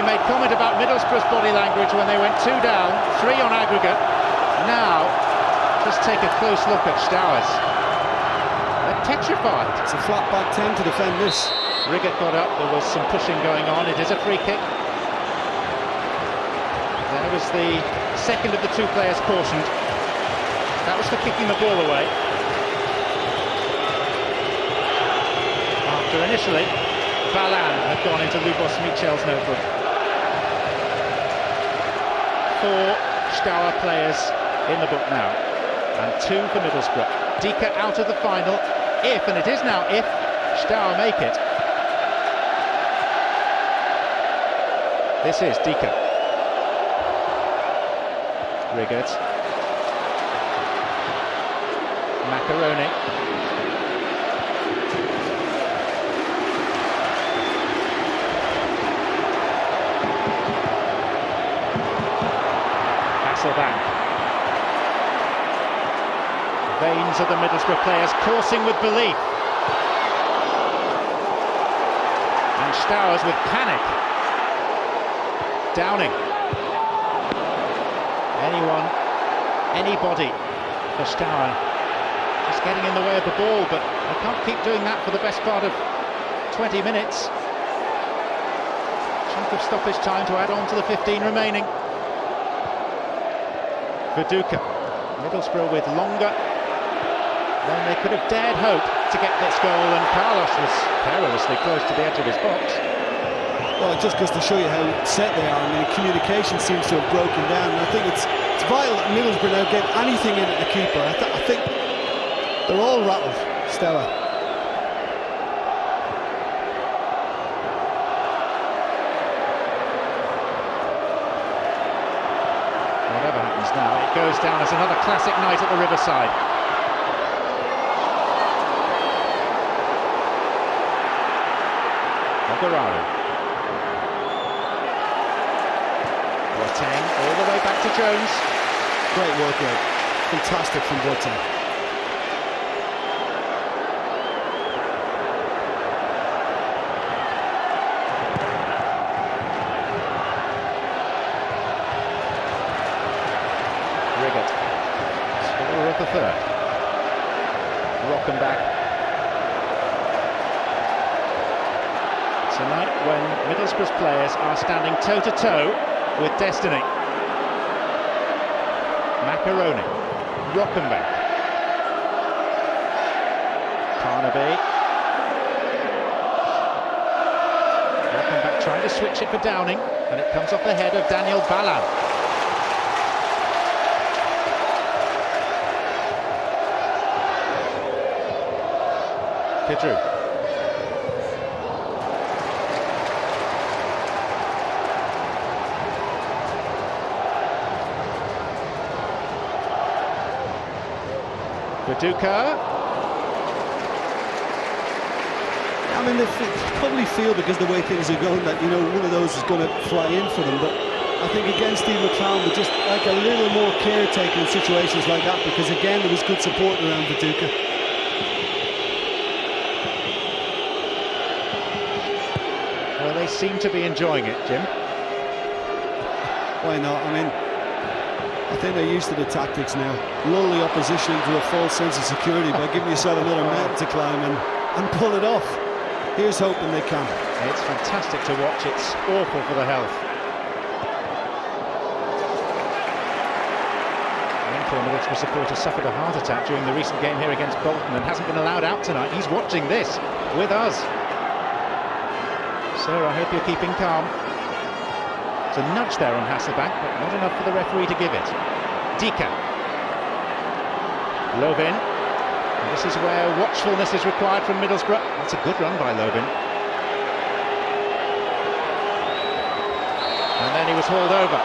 we made comment about Middlesbrough's body language when they went 2 down, 3 on aggregate. Now, just take a close look at Steaua's. They're petrified. It's a flat back 10 to defend this. Riggett got up, there was some pushing going on. It is a free kick. There was the second of the 2 players cautioned. That was for kicking the ball away. After initially, Balan had gone into Lubos Michel's notebook. 4 Steaua players in the book now, and 2 for Middlesbrough. Dika out of the final, if, and it is now if, Steaua make it. This is Dika. Riggett. Macaroni. Hasselbank. Veins of the Middlesbrough players coursing with belief. And Steaua's with panic. Downing. Anyone, anybody for Steaua. Just getting in the way of the ball, but they can't keep doing that for the best part of 20 minutes. Chunk of stoppage time to add on to the 15 remaining. Viduka. Middlesbrough with longer than they could have dared hope to get this goal, and Carlos was perilously close to the edge of his box. Well, it just goes to show you how set they are. I mean, communication seems to have broken down, and I think it's vital that Middlesbrough now get anything in at the keeper. I think they're all rattled, Steaua. Whatever happens now, it goes down as another classic night at the Riverside. Boro. Boateng all the way back to Jones. Great work rate. Fantastic from Boateng. Riggett. Scorer of the third. Rockenbach. Tonight, when Middlesbrough's players are standing toe-to-toe with destiny. Macaroni, Rockenbach, Carnaby. Rockenbach trying to switch it for Downing, and it comes off the head of Daniel Balan. Pedro. Viduka. I mean, they probably feel, because the way things are going, that, you know, one of those is going to fly in for them. But I think against Steve McLaren, we just like a little more caretaker in situations like that, because again, there was good support around Viduka. Well, they seem to be enjoying it, Jim. Why not? I mean, I think they're used to the tactics now. Lull the opposition into a false sense of security by giving yourself another mountain to climb and pull it off. Here's hoping they can. It's fantastic to watch. It's awful for the health. One former Middlesbrough supporter suffered a heart attack during the recent game here against Bolton and hasn't been allowed out tonight. He's watching this with us. Sir, I hope you're keeping calm. There's a nudge there on Hasselbank, but not enough for the referee to give it. Dika. Lovin. And this is where watchfulness is required from Middlesbrough. That's a good run by Lovin. And then he was hauled over.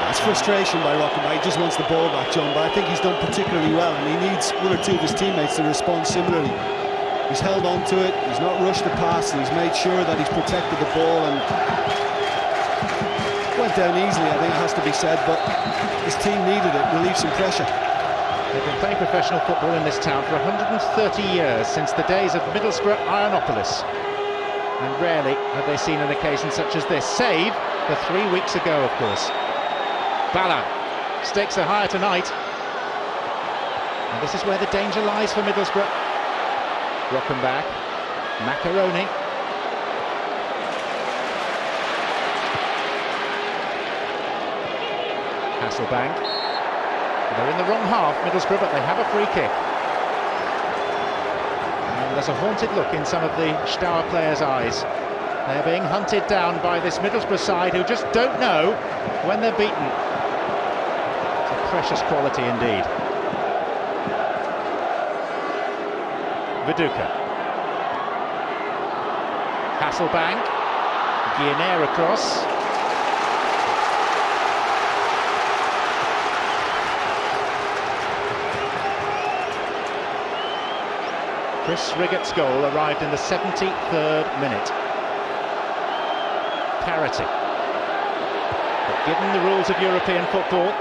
That's frustration by Rockenbach. He just wants the ball back, John, but I think he's done particularly well, and he needs one or two of his teammates to respond similarly. He's held on to it, he's not rushed the pass, and he's made sure that he's protected the ball, and went down easily, I think it has to be said, but his team needed it, relieve some pressure. They've been playing professional football in this town for 130 years, since the days of Middlesbrough Ironopolis. And rarely have they seen an occasion such as this. Save for 3 weeks ago, of course. Bala, stakes are higher tonight. And this is where the danger lies for Middlesbrough. Rockenbach, Macaroni. Hasselbank. They're in the wrong half, Middlesbrough, but they have a free kick. And there's a haunted look in some of the Steaua players' eyes. They're being hunted down by this Middlesbrough side who just don't know when they're beaten. It's a precious quality indeed. Viduka. Hasselbank. Guianair across. Chris Riggott's goal arrived in the 73rd minute. Parity. But given the rules of European football, it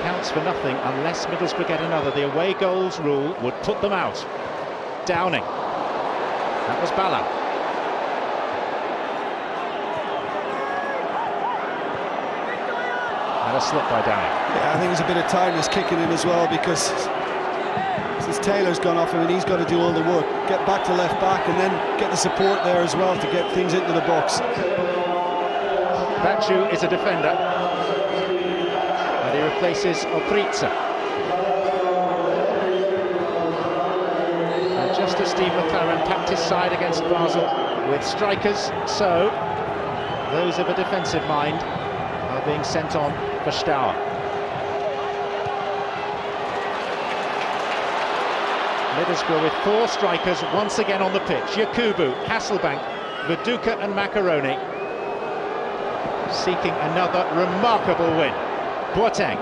counts for nothing unless Middlesbrough get another. The away goals rule would put them out. Downing. That was Bala. And a slip by Downing. Yeah, I think there's a bit of tiredness kicking in as well, because since Taylor's gone off him and he's got to do all the work, get back to left back and then get the support there as well to get things into the box. Bachu is a defender and he replaces Opriza. And just as Steve McLaren packed his side against Basel with strikers, so those of a defensive mind are being sent on for Steaua. Middlesbrough with 4 strikers once again on the pitch. Yakubu, Hasselbank, Viduka and Macaroni seeking another remarkable win. Boateng.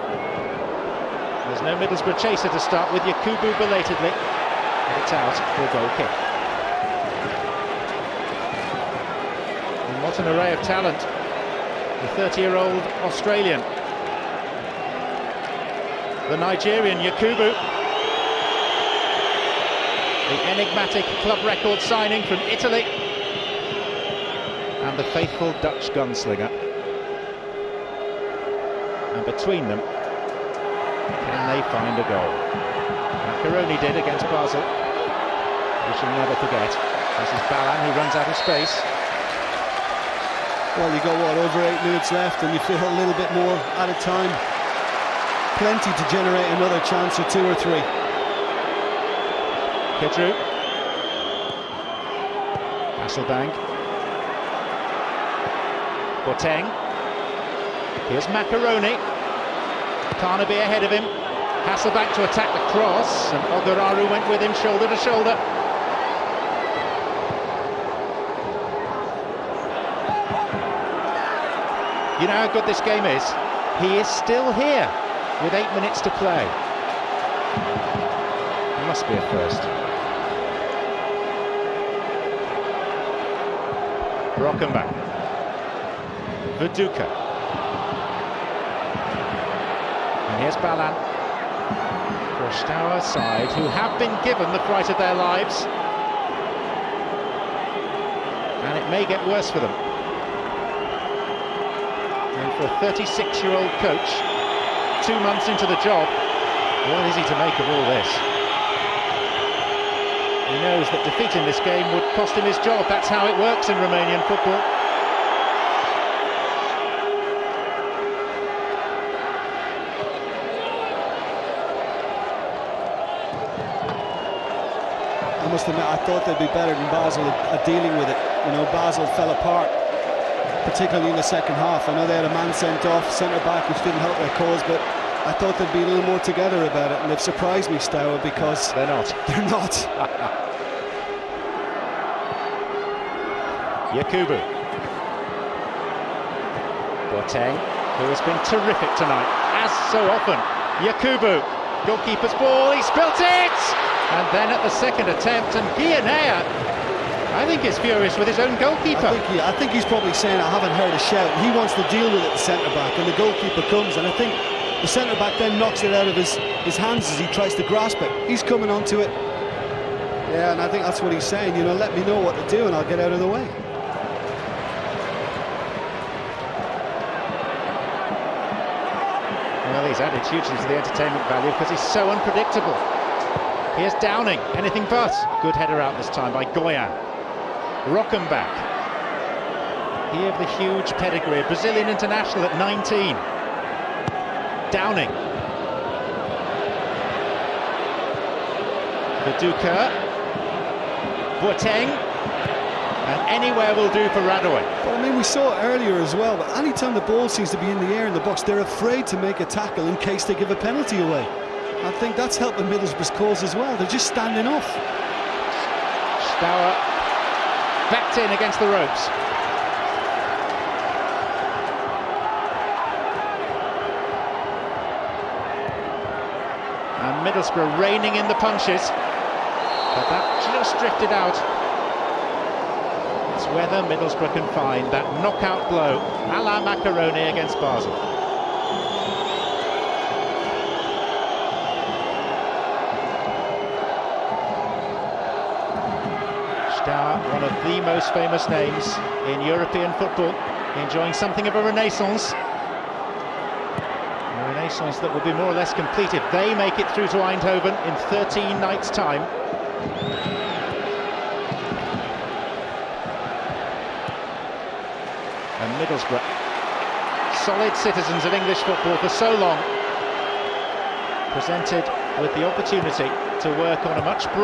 There's no Middlesbrough chaser to start with. Yakubu belatedly, and it's out for a goal kick. And what an array of talent. The 30-year-old Australian. The Nigerian Yakubu. The enigmatic club record signing from Italy. And the faithful Dutch gunslinger. And between them, can they find a goal? Macaroni did against Basel. We shall never forget. This is Balan who runs out of space. Well, you got what, over 8 minutes left, and you feel a little bit more at a time. Plenty to generate another chance or 2 or 3. Kedru. Hasselbank. Boateng. Here's Macaroni. Carnaby ahead of him. Hasselbank to attack the cross, and Ogararu went with him shoulder to shoulder. You know how good this game is? He is still here with 8 minutes to play. It must be a first. Rockenbach. Viduka. And here's Balan for a Steaua side who have been given the fright of their lives. And it may get worse for them. And for a 36-year-old coach, 2 months into the job, what is he to make of all this? He knows that defeat in this game would cost him his job. That's how it works in Romanian football. I must admit, I thought they'd be better than Basel at dealing with it. You know, Basel fell apart, particularly in the second half. I know they had a man sent off, centre-back, which didn't help their cause, but I thought they'd be a little more together about it, and they've surprised me, Steaua, because they're not. They're not. Yakubu. Boateng, who has been terrific tonight, as so often. Yakubu, goalkeeper's ball, he spilt it! And then at the second attempt, and Guianair, I think he's furious with his own goalkeeper. I think he's probably saying, I haven't heard a shout. He wants to deal with it, the centre-back, and the goalkeeper comes, and I think the centre-back then knocks it out of his hands as he tries to grasp it. He's coming onto it. Yeah, and I think that's what he's saying, you know, let me know what to do and I'll get out of the way. Well, he's added hugely to the entertainment value because he's so unpredictable. Here's Downing, anything but. Good header out this time by Goya. Rockenbach. He of the huge pedigree, a Brazilian international at 19. Downing. Viduka. Boateng. And anywhere will do for Radaway. But I mean, we saw it earlier as well, but anytime the ball seems to be in the air in the box, they're afraid to make a tackle in case they give a penalty away. I think that's helping Middlesbrough's cause as well. They're just standing off. Steaua backed in against the ropes. And Middlesbrough reining in the punches. But that just drifted out. It's whether Middlesbrough can find that knockout blow a la Macaroni against Basel. Steaua, one of the most famous names in European football, enjoying something of a renaissance. A renaissance that will be more or less complete if they make it through to Eindhoven in 13 nights' time. And Middlesbrough, solid citizens of English football for so long, presented with the opportunity to work on a much broader